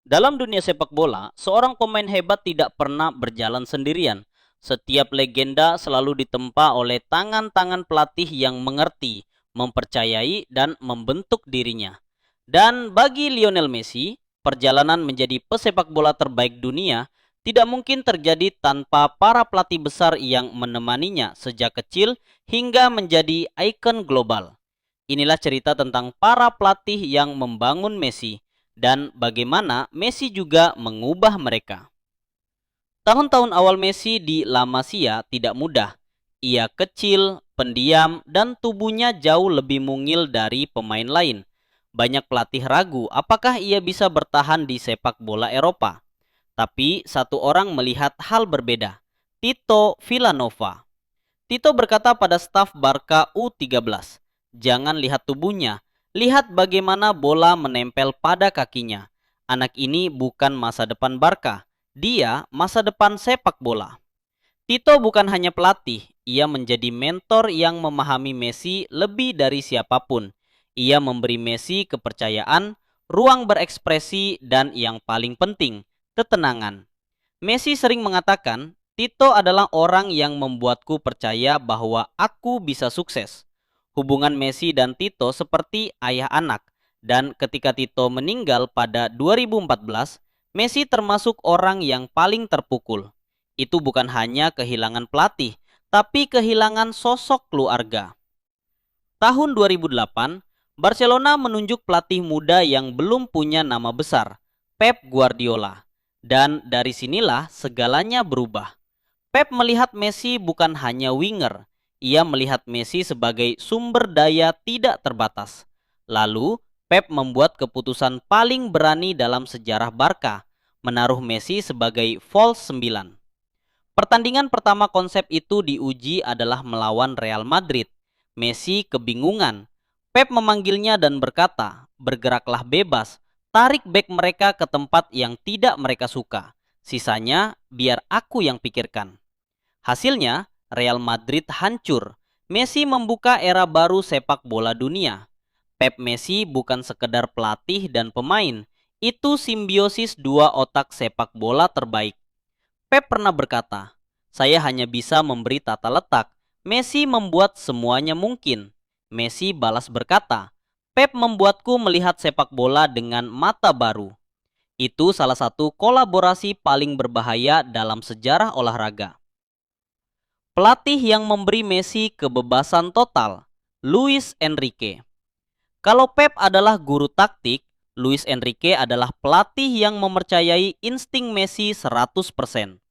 Dalam dunia sepak bola, seorang pemain hebat tidak pernah berjalan sendirian. Setiap legenda selalu ditempa oleh tangan-tangan pelatih yang mengerti, mempercayai, dan membentuk dirinya. Dan bagi Lionel Messi, perjalanan menjadi pesepak bola terbaik dunia tidak mungkin terjadi tanpa para pelatih besar yang menemaninya sejak kecil hingga menjadi ikon global. Inilah cerita tentang para pelatih yang membangun Messi dan bagaimana Messi juga mengubah mereka. Tahun-tahun awal Messi di La Masia tidak mudah. Ia kecil, pendiam, dan tubuhnya jauh lebih mungil dari pemain lain. Banyak pelatih ragu apakah ia bisa bertahan di sepak bola Eropa. Tapi satu orang melihat hal berbeda. Tito Villanova. Tito berkata pada staf Barca U13, "Jangan lihat tubuhnya, lihat bagaimana bola menempel pada kakinya. Anak ini bukan masa depan Barca, dia masa depan sepak bola." Tito bukan hanya pelatih, ia menjadi mentor yang memahami Messi lebih dari siapapun. Ia memberi Messi kepercayaan, ruang berekspresi, dan yang paling penting, ketenangan. Messi sering mengatakan, "Tito adalah orang yang membuatku percaya bahwa aku bisa sukses." Hubungan Messi dan Tito seperti ayah anak, dan ketika Tito meninggal pada 2014, Messi termasuk orang yang paling terpukul. Itu bukan hanya kehilangan pelatih, tapi kehilangan sosok keluarga. Tahun 2008, Barcelona menunjuk pelatih muda yang belum punya nama besar, Pep Guardiola. Dan dari sinilah segalanya berubah. Pep melihat Messi bukan hanya winger, ia melihat Messi sebagai sumber daya tidak terbatas. Lalu, Pep membuat keputusan paling berani dalam sejarah Barca, menaruh Messi sebagai false 9. Pertandingan pertama konsep itu diuji adalah melawan Real Madrid. Messi kebingungan. Pep memanggilnya dan berkata, "Bergeraklah bebas, tarik bek mereka ke tempat yang tidak mereka suka. Sisanya biar aku yang pikirkan." Hasilnya, Real Madrid hancur. Messi membuka era baru sepak bola dunia. Pep Messi bukan sekedar pelatih dan pemain, itu simbiosis dua otak sepak bola terbaik. Pep pernah berkata, "Saya hanya bisa memberi tata letak. Messi membuat semuanya mungkin." Messi balas berkata, "Pep membuatku melihat sepak bola dengan mata baru." Itu salah satu kolaborasi paling berbahaya dalam sejarah olahraga. Pelatih yang memberi Messi kebebasan total, Luis Enrique. Kalau Pep adalah guru taktik, Luis Enrique adalah pelatih yang mempercayai insting Messi 100%.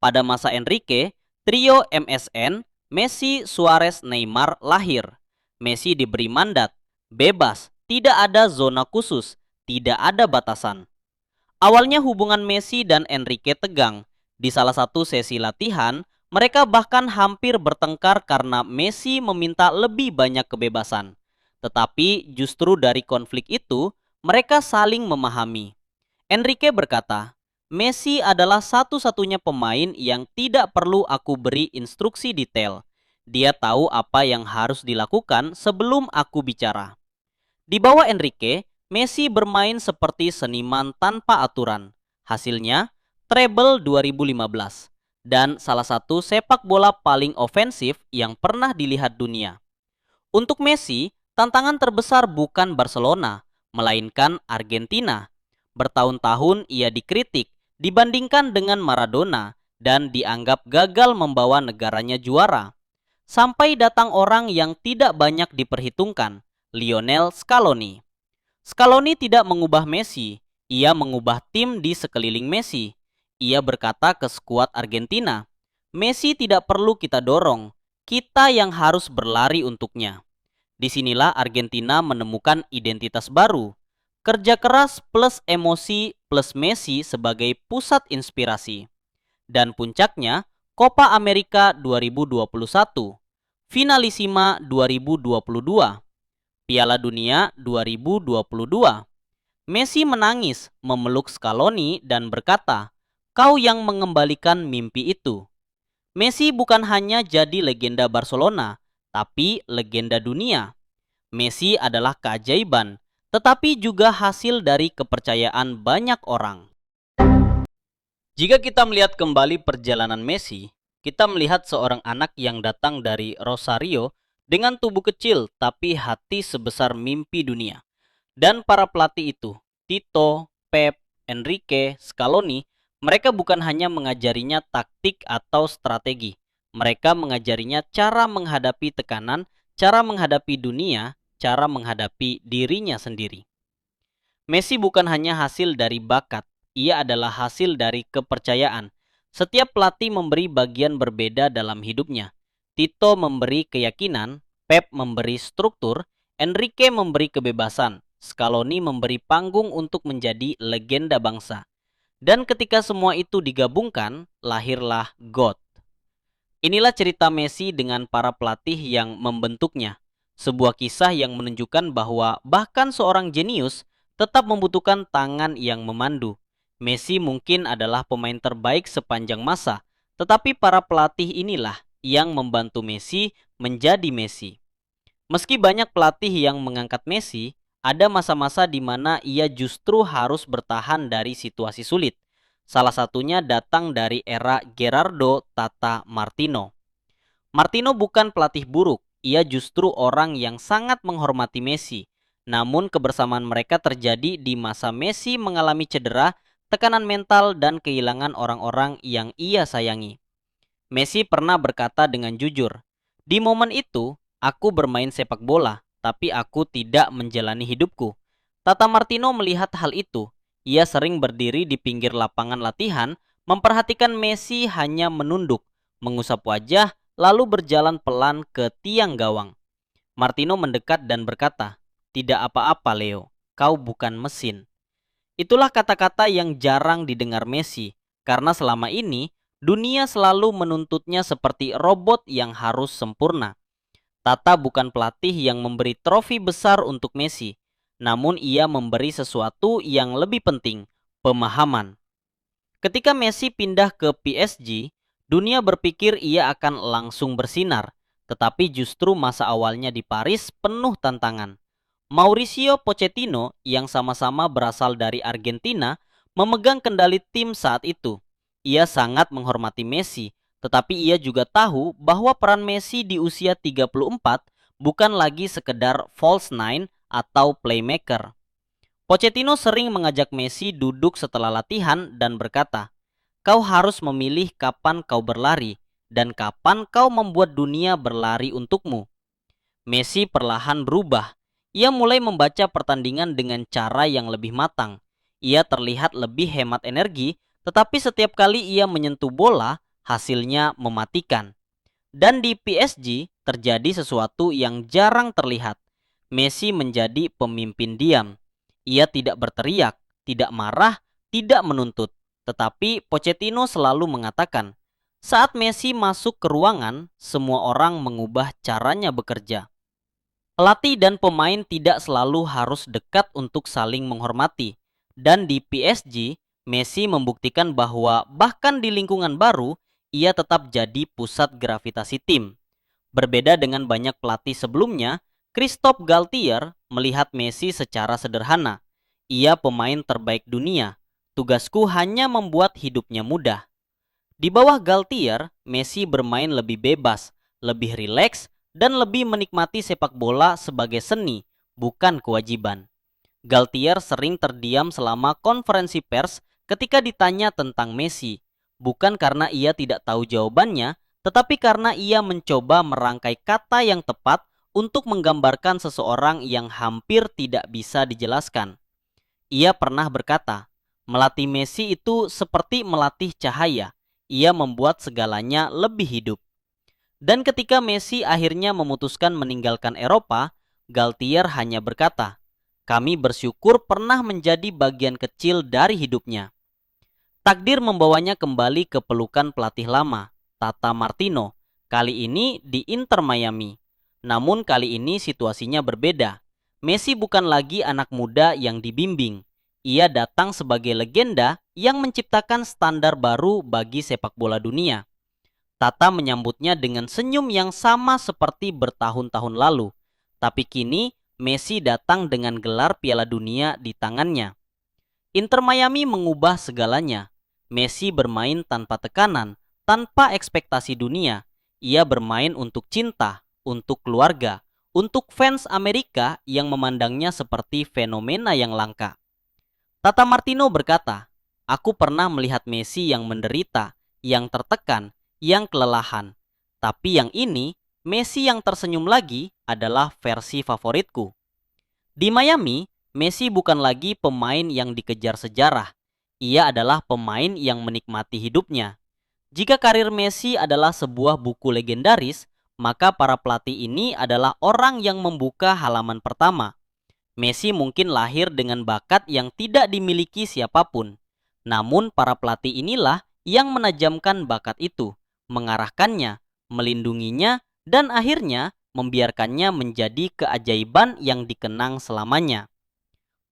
Pada masa Enrique, trio MSN, Messi, Suarez, Neymar lahir. Messi diberi mandat, bebas, tidak ada zona khusus, tidak ada batasan. Awalnya hubungan Messi dan Enrique tegang. Di salah satu sesi latihan, mereka bahkan hampir bertengkar karena Messi meminta lebih banyak kebebasan. Tetapi justru dari konflik itu, mereka saling memahami. Enrique berkata, "Messi adalah satu-satunya pemain yang tidak perlu aku beri instruksi detail. Dia tahu apa yang harus dilakukan sebelum aku bicara." Di bawah Enrique, Messi bermain seperti seniman tanpa aturan. Hasilnya, treble 2015 dan salah satu sepak bola paling ofensif yang pernah dilihat dunia. Untuk Messi, tantangan terbesar bukan Barcelona, melainkan Argentina. Bertahun-tahun ia dikritik dibandingkan dengan Maradona dan dianggap gagal membawa negaranya juara. Sampai datang orang yang tidak banyak diperhitungkan, Lionel Scaloni. Scaloni tidak mengubah Messi, ia mengubah tim di sekeliling Messi. Ia berkata ke skuad Argentina, "Messi tidak perlu kita dorong, kita yang harus berlari untuknya." Disinilah Argentina menemukan identitas baru. Kerja keras plus emosi plus Messi sebagai pusat inspirasi. Dan puncaknya, Copa America 2021, Finalisima 2022, Piala Dunia 2022. Messi menangis memeluk Scaloni dan berkata, "Kau yang mengembalikan mimpi itu." Messi bukan hanya jadi legenda Barcelona, tapi legenda dunia. Messi adalah keajaiban, tetapi juga hasil dari kepercayaan banyak orang. Jika kita melihat kembali perjalanan Messi, kita melihat seorang anak yang datang dari Rosario dengan tubuh kecil tapi hati sebesar mimpi dunia. Dan para pelatih itu, Tito, Pep, Enrique, Scaloni, mereka bukan hanya mengajarinya taktik atau strategi. Mereka mengajarinya cara menghadapi tekanan, cara menghadapi dunia, cara menghadapi dirinya sendiri. Messi bukan hanya hasil dari bakat, ia adalah hasil dari kepercayaan. Setiap pelatih memberi bagian berbeda dalam hidupnya. Tito memberi keyakinan, Pep memberi struktur, Enrique memberi kebebasan, Scaloni memberi panggung untuk menjadi legenda bangsa. Dan ketika semua itu digabungkan, lahirlah GOAT. Inilah cerita Messi dengan para pelatih yang membentuknya. Sebuah kisah yang menunjukkan bahwa bahkan seorang jenius tetap membutuhkan tangan yang memandu. Messi mungkin adalah pemain terbaik sepanjang masa, tetapi para pelatih inilah yang membantu Messi menjadi Messi. Meski banyak pelatih yang mengangkat Messi, ada masa-masa di mana ia justru harus bertahan dari situasi sulit. Salah satunya datang dari era Gerardo Tata Martino. Martino bukan pelatih buruk, ia justru orang yang sangat menghormati Messi. Namun kebersamaan mereka terjadi di masa Messi mengalami cedera, tekanan mental, dan kehilangan orang-orang yang ia sayangi. Messi pernah berkata dengan jujur, "Di momen itu, aku bermain sepak bola, tapi aku tidak menjalani hidupku." Tata Martino melihat hal itu. Ia sering berdiri di pinggir lapangan latihan, memperhatikan Messi hanya menunduk, mengusap wajah, lalu berjalan pelan ke tiang gawang. Martino mendekat dan berkata, "Tidak apa-apa Leo, kau bukan mesin." Itulah kata-kata yang jarang didengar Messi, karena selama ini dunia selalu menuntutnya seperti robot yang harus sempurna. Tata bukan pelatih yang memberi trofi besar untuk Messi, namun ia memberi sesuatu yang lebih penting, pemahaman. Ketika Messi pindah ke PSG, dunia berpikir ia akan langsung bersinar, tetapi justru masa awalnya di Paris penuh tantangan. Mauricio Pochettino yang sama-sama berasal dari Argentina memegang kendali tim saat itu. Ia sangat menghormati Messi, tetapi ia juga tahu bahwa peran Messi di usia 34 bukan lagi sekedar false nine atau playmaker. Pochettino sering mengajak Messi duduk setelah latihan dan berkata, "Kau harus memilih kapan kau berlari dan kapan kau membuat dunia berlari untukmu." Messi perlahan berubah. Ia mulai membaca pertandingan dengan cara yang lebih matang. Ia terlihat lebih hemat energi, tetapi setiap kali ia menyentuh bola, hasilnya mematikan. Dan di PSG terjadi sesuatu yang jarang terlihat. Messi menjadi pemimpin diam. Ia tidak berteriak, tidak marah, tidak menuntut. Tetapi Pochettino selalu mengatakan, saat Messi masuk ke ruangan, semua orang mengubah caranya bekerja. Pelatih dan pemain tidak selalu harus dekat untuk saling menghormati. Dan di PSG, Messi membuktikan bahwa bahkan di lingkungan baru, ia tetap jadi pusat gravitasi tim. Berbeda dengan banyak pelatih sebelumnya, Christophe Galtier melihat Messi secara sederhana. Ia pemain terbaik dunia. Tugasku hanya membuat hidupnya mudah. Di bawah Galtier, Messi bermain lebih bebas, lebih rileks, dan lebih menikmati sepak bola sebagai seni, bukan kewajiban. Galtier sering terdiam selama konferensi pers ketika ditanya tentang Messi, bukan karena ia tidak tahu jawabannya, tetapi karena ia mencoba merangkai kata yang tepat untuk menggambarkan seseorang yang hampir tidak bisa dijelaskan. Ia pernah berkata, melatih Messi itu seperti melatih cahaya. Ia membuat segalanya lebih hidup. Dan ketika Messi akhirnya memutuskan meninggalkan Eropa, Galtier hanya berkata, "Kami bersyukur pernah menjadi bagian kecil dari hidupnya." Takdir membawanya kembali ke pelukan pelatih lama, Tata Martino, kali ini di Inter Miami. Namun kali ini situasinya berbeda. Messi bukan lagi anak muda yang dibimbing. Ia datang sebagai legenda yang menciptakan standar baru bagi sepak bola dunia. Tata menyambutnya dengan senyum yang sama seperti bertahun-tahun lalu. Tapi kini Messi datang dengan gelar Piala Dunia di tangannya. Inter Miami mengubah segalanya. Messi bermain tanpa tekanan, tanpa ekspektasi dunia. Ia bermain untuk cinta, untuk keluarga, untuk fans Amerika yang memandangnya seperti fenomena yang langka. Tata Martino berkata, "Aku pernah melihat Messi yang menderita, yang tertekan, yang kelelahan. Tapi yang ini, Messi yang tersenyum lagi adalah versi favoritku." Di Miami, Messi bukan lagi pemain yang dikejar sejarah. Ia adalah pemain yang menikmati hidupnya. Jika karir Messi adalah sebuah buku legendaris, maka para pelatih ini adalah orang yang membuka halaman pertama. Messi mungkin lahir dengan bakat yang tidak dimiliki siapapun. Namun para pelatih inilah yang menajamkan bakat itu, mengarahkannya, melindunginya, dan akhirnya membiarkannya menjadi keajaiban yang dikenang selamanya.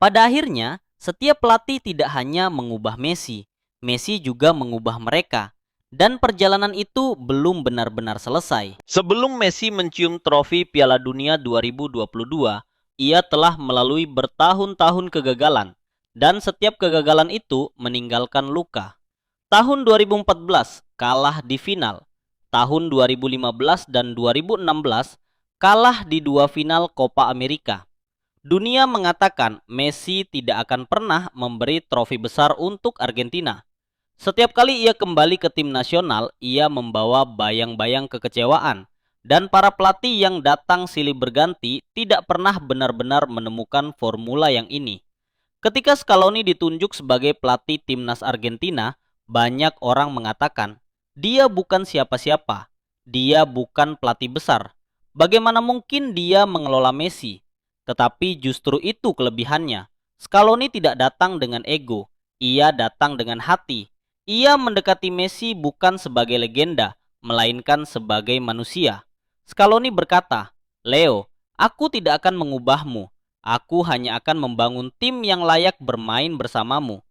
Pada akhirnya, setiap pelatih tidak hanya mengubah Messi, Messi juga mengubah mereka. Dan perjalanan itu belum benar-benar selesai. Sebelum Messi mencium trofi Piala Dunia 2022, ia telah melalui bertahun-tahun kegagalan, dan setiap kegagalan itu meninggalkan luka. Tahun 2014 kalah di final, tahun 2015 dan 2016 kalah di dua final Copa America. Dunia mengatakan Messi tidak akan pernah memberi trofi besar untuk Argentina. Setiap kali ia kembali ke tim nasional, ia membawa bayang-bayang kekecewaan. Dan para pelatih yang datang silih berganti tidak pernah benar-benar menemukan formula yang ini. Ketika Scaloni ditunjuk sebagai pelatih timnas Argentina, banyak orang mengatakan, dia bukan siapa-siapa, dia bukan pelatih besar. Bagaimana mungkin dia mengelola Messi? Tetapi justru itu kelebihannya. Scaloni tidak datang dengan ego, ia datang dengan hati. Ia mendekati Messi bukan sebagai legenda, melainkan sebagai manusia. Scaloni berkata, "Leo, aku tidak akan mengubahmu. Aku hanya akan membangun tim yang layak bermain bersamamu."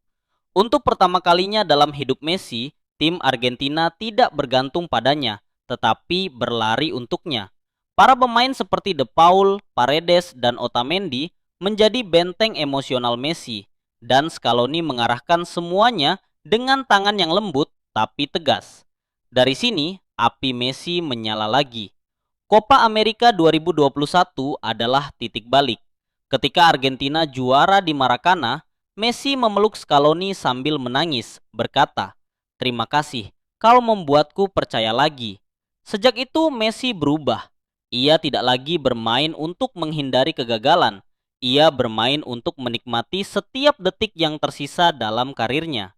Untuk pertama kalinya dalam hidup Messi, tim Argentina tidak bergantung padanya, tetapi berlari untuknya. Para pemain seperti De Paul, Paredes, dan Otamendi menjadi benteng emosional Messi, dan Scaloni mengarahkan semuanya dengan tangan yang lembut tapi tegas. Dari sini, api Messi menyala lagi. Copa America 2021 adalah titik balik. Ketika Argentina juara di Maracana, Messi memeluk Scaloni sambil menangis, berkata, "Terima kasih, kau membuatku percaya lagi." Sejak itu Messi berubah. Ia tidak lagi bermain untuk menghindari kegagalan. Ia bermain untuk menikmati setiap detik yang tersisa dalam karirnya.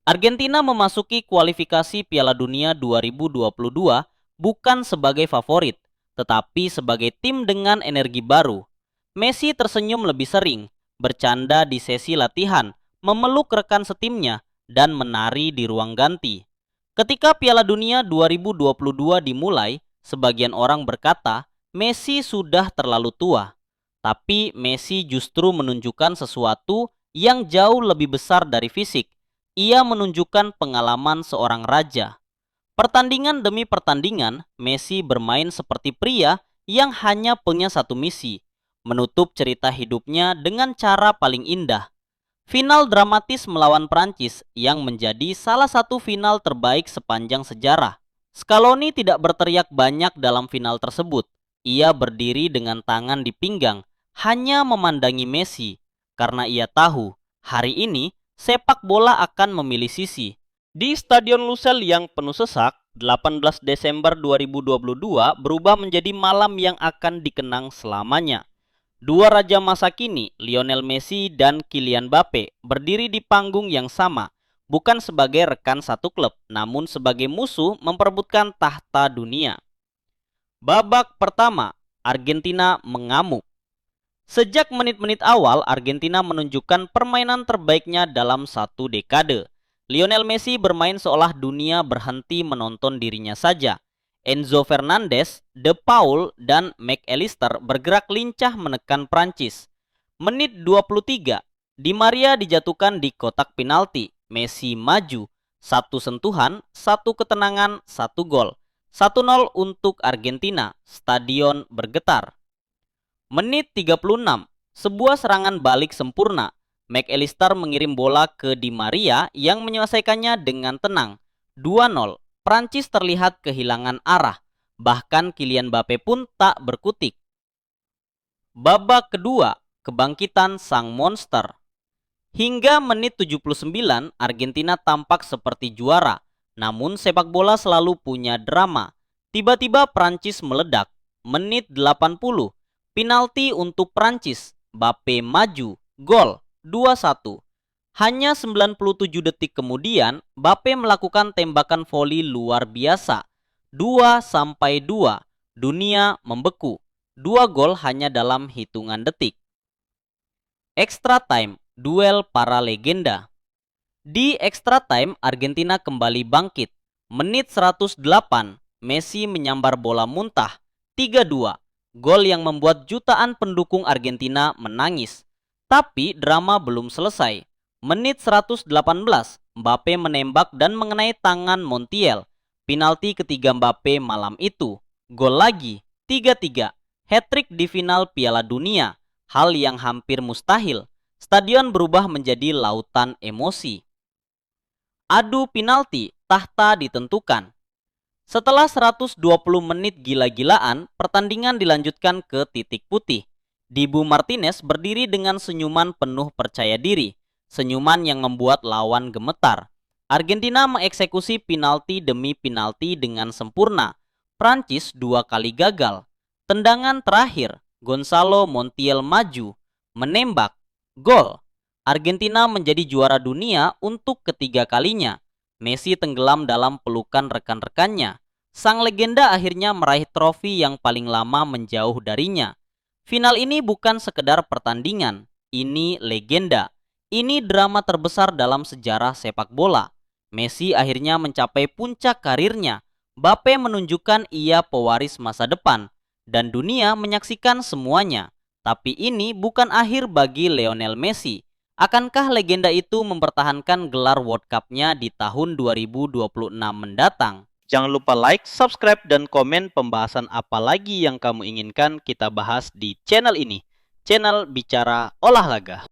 Argentina memasuki kualifikasi Piala Dunia 2022 bukan sebagai favorit, tetapi sebagai tim dengan energi baru. Messi tersenyum lebih sering, bercanda di sesi latihan, memeluk rekan setimnya, dan menari di ruang ganti. Ketika Piala Dunia 2022 dimulai, sebagian orang berkata, Messi sudah terlalu tua. Tapi Messi justru menunjukkan sesuatu yang jauh lebih besar dari fisik. Ia menunjukkan pengalaman seorang raja. Pertandingan demi pertandingan, Messi bermain seperti pria yang hanya punya satu misi, menutup cerita hidupnya dengan cara paling indah. Final dramatis melawan Prancis yang menjadi salah satu final terbaik sepanjang sejarah. Scaloni tidak berteriak banyak dalam final tersebut. Ia berdiri dengan tangan di pinggang, hanya memandangi Messi, karena ia tahu hari ini sepak bola akan memilih sisi. Di Stadion Lusail yang penuh sesak, 18 Desember 2022 berubah menjadi malam yang akan dikenang selamanya. Dua raja masa kini, Lionel Messi dan Kylian Mbappe, berdiri di panggung yang sama, bukan sebagai rekan satu klub, namun sebagai musuh memperebutkan tahta dunia. Babak pertama, Argentina mengamuk. Sejak menit-menit awal, Argentina menunjukkan permainan terbaiknya dalam satu dekade. Lionel Messi bermain seolah dunia berhenti menonton dirinya saja. Enzo Fernandez, De Paul, dan McAllister bergerak lincah menekan Prancis. Menit 23, Di Maria dijatuhkan di kotak penalti. Messi maju, satu sentuhan, satu ketenangan, satu gol. 1-0 untuk Argentina, stadion bergetar. Menit 36, sebuah serangan balik sempurna. McAllister mengirim bola ke Di Maria yang menyelesaikannya dengan tenang. 2-0, Prancis terlihat kehilangan arah. Bahkan Kylian Mbappe pun tak berkutik. Babak kedua, kebangkitan sang monster. Hingga menit 79, Argentina tampak seperti juara. Namun sepak bola selalu punya drama. Tiba-tiba Prancis meledak. Menit 80, penalti untuk Prancis. Mbappe maju, gol 2-1. Hanya 97 detik kemudian, Mbappe melakukan tembakan voli luar biasa. 2-2, dunia membeku. 2 gol hanya dalam hitungan detik. Extra time, duel para legenda. Di extra time, Argentina kembali bangkit. Menit 108, Messi menyambar bola muntah. 3-2, gol yang membuat jutaan pendukung Argentina menangis. Tapi drama belum selesai. Menit 118, Mbappe menembak dan mengenai tangan Montiel. Penalti ketiga Mbappe malam itu. Gol lagi, 3-3. Hat-trick di final Piala Dunia, hal yang hampir mustahil. Stadion berubah menjadi lautan emosi. Adu penalti, tahta ditentukan. Setelah 120 menit gila-gilaan, pertandingan dilanjutkan ke titik putih. Dibu Martinez berdiri dengan senyuman penuh percaya diri, senyuman yang membuat lawan gemetar. Argentina mengeksekusi penalti demi penalti dengan sempurna. Prancis 2 kali gagal. Tendangan terakhir, Gonzalo Montiel maju, menembak, gol. Argentina menjadi juara dunia untuk ketiga kalinya. Messi tenggelam dalam pelukan rekan-rekannya. Sang legenda akhirnya meraih trofi yang paling lama menjauh darinya. Final ini bukan sekedar pertandingan, ini legenda. Ini drama terbesar dalam sejarah sepak bola. Messi akhirnya mencapai puncak karirnya. Mbappe menunjukkan ia pewaris masa depan. Dan dunia menyaksikan semuanya. Tapi ini bukan akhir bagi Lionel Messi. Akankah legenda itu mempertahankan gelar World Cup-nya di tahun 2026 mendatang? Jangan lupa like, subscribe, dan komen pembahasan apa lagi yang kamu inginkan kita bahas di channel ini. Channel Bicara Olahraga.